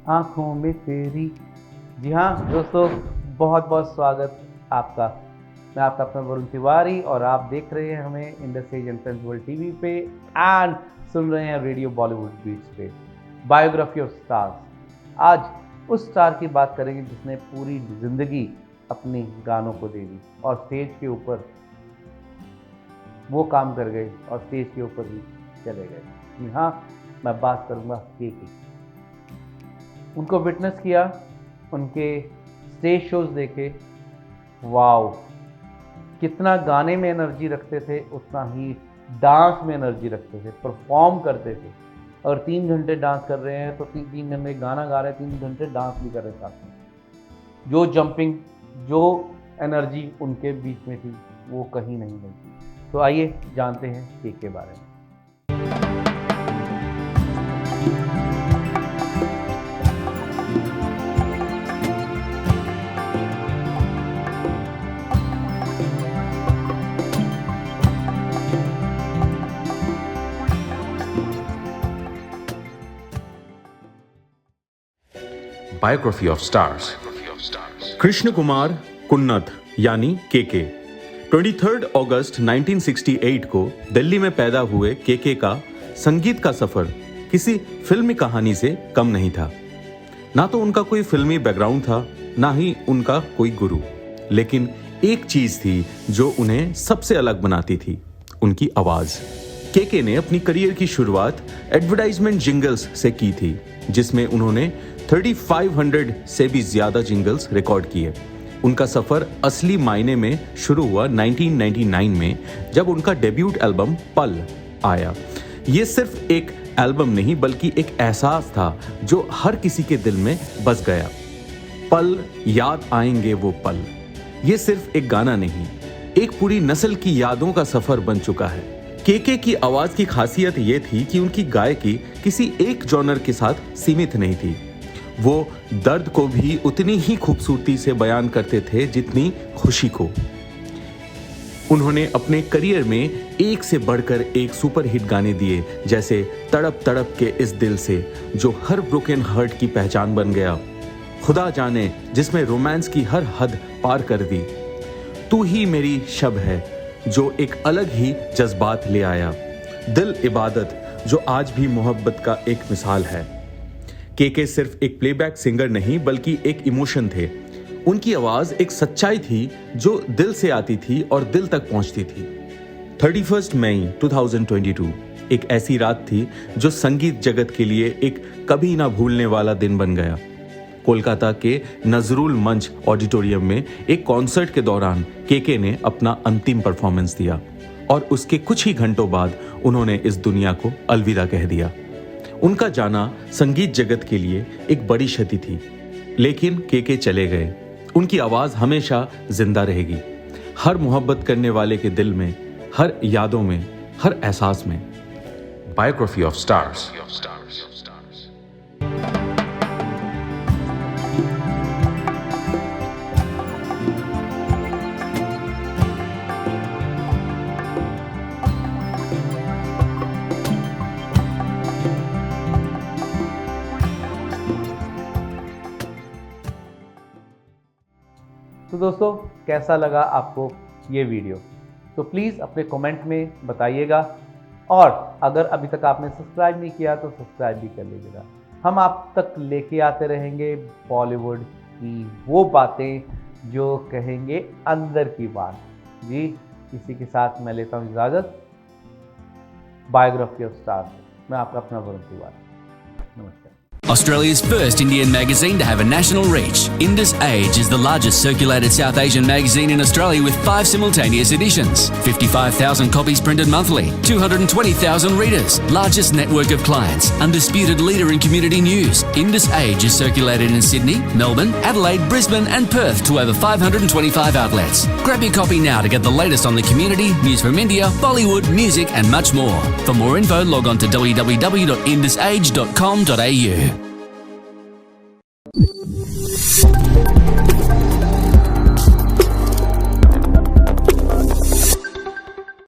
आंखों में तेरी। जी हाँ दोस्तों, बहुत बहुत स्वागत आपका। मैं आपका अपना वरुण तिवारी और आप देख रहे हैं हमें Indus Age and Friends World TV पे एंड सुन रहे हैं रेडियो बॉलीवुड बीट्स पे बायोग्राफी ऑफ स्टार्स। आज उस स्टार की बात करेंगे जिसने पूरी जिंदगी अपने गानों को दे दी और स्टेज के ऊपर वो काम कर गए और स्टेज के ऊपर ही चले गए। हाँ, मैं बात करूँगा केके। उनको विटनेस किया, उनके स्टेज शोज देखे। वाओ, कितना गाने में एनर्जी रखते थे उतना ही डांस में एनर्जी रखते थे, परफॉर्म करते थे। और 3 घंटे डांस कर रहे हैं तो 3 घंटे गाना गा रहे हैं, 3 घंटे डांस भी कर रहे हैं साथ में। जो जंपिंग, जो एनर्जी उनके बीच में थी वो कहीं नहीं मिलती। तो आइए जानते हैं केके के बारे में। Biography of Stars. Krishna Kumar कुन्नथ यानी केके 23 अगस्त 1968 को दिल्ली में पैदा हुए केके का संगीत का सफर किसी फिल्मी कहानी से कम नहीं था। ना तो उनका कोई फिल्मी बैकग्राउंड था, ना ही उनका कोई गुरु, लेकिन एक चीज थी जो उन्हें सबसे अलग बनाती थी, उनकी आवाज। केके ने अपनी करियर की शुरुआत एडवर्टाइजमेंट जिंगल्स से की थी, जिसमें उन्होंने 3500 से भी ज्यादा जिंगल्स रिकॉर्ड किए। उनका सफर असली मायने में शुरू हुआ 1999 में, जब उनका डेब्यूट एल्बम पल आया। ये सिर्फ एक एल्बम नहीं बल्कि एक एहसास था जो हर किसी के दिल में बस गया। पल याद आएंगे वो पल, ये सिर्फ एक गाना नहीं, एक पूरी नस्ल की यादों का सफर बन चुका है। केके की आवाज की खासियत ये थी कि उनकी गायकी किसी एक जॉनर के साथ सीमित नहीं थी। वो दर्द को भी उतनी ही खूबसूरती से बयान करते थे जितनी खुशी को। उन्होंने अपने करियर में एक से बढ़कर एक सुपरहिट गाने दिए, जैसे तड़प तड़प के इस दिल से, जो हर ब्रोकन हार्ट की पहचान बन गया, खुदा जाने जिसमें रोमांस की हर हद पार कर दी, तू ही मेरी शब है जो एक अलग ही जज्बात ले आया, दिल इबादत जो आज भी मोहब्बत का एक मिसाल है। केके सिर्फ एक प्लेबैक सिंगर नहीं बल्कि एक इमोशन थे। उनकी आवाज एक सच्चाई थी जो दिल से आती थी और दिल तक पहुंचती थी। 31 मई 2022 एक ऐसी रात थी जो संगीत जगत के लिए एक कभी ना भूलने वाला दिन बन गया। कोलकाता के नजरुल मंच ऑडिटोरियम में एक कॉन्सर्ट के दौरान केके ने अपना अंतिम परफॉर्मेंस दिया और उसके कुछ ही घंटों बाद उन्होंने इस दुनिया को अलविदा कह दिया। उनका जाना संगीत जगत के लिए एक बड़ी क्षति थी, लेकिन केके चले गए। उनकी आवाज हमेशा जिंदा रहेगी, हर मोहब्बत करने वाले के दिल में, हर यादों में, हर एहसास में। Biography of stars. तो दोस्तों, कैसा लगा आपको ये वीडियो? तो प्लीज़ अपने कमेंट में बताइएगा और अगर अभी तक आपने सब्सक्राइब नहीं किया तो सब्सक्राइब भी कर लीजिएगा। हम आप तक लेके आते रहेंगे बॉलीवुड की वो बातें जो कहेंगे अंदर की बात। जी, इसी के साथ मैं लेता हूँ इजाज़त। Biography of stars. मैं आपका अपना वरुण तिवारी। नमस्कार। Australia's first Indian magazine to have a national reach, Indus Age is the largest circulated South Asian magazine in Australia with 5 simultaneous editions, 55,000 copies printed monthly, 220,000 readers, largest network of clients, undisputed leader in community news. Indus Age is circulated in Sydney, Melbourne, Adelaide, Brisbane and Perth to over 525 outlets. Grab your copy now to get the latest on the community, news from India, Bollywood, music and much more. For more info, log on to www.indusage.com.au.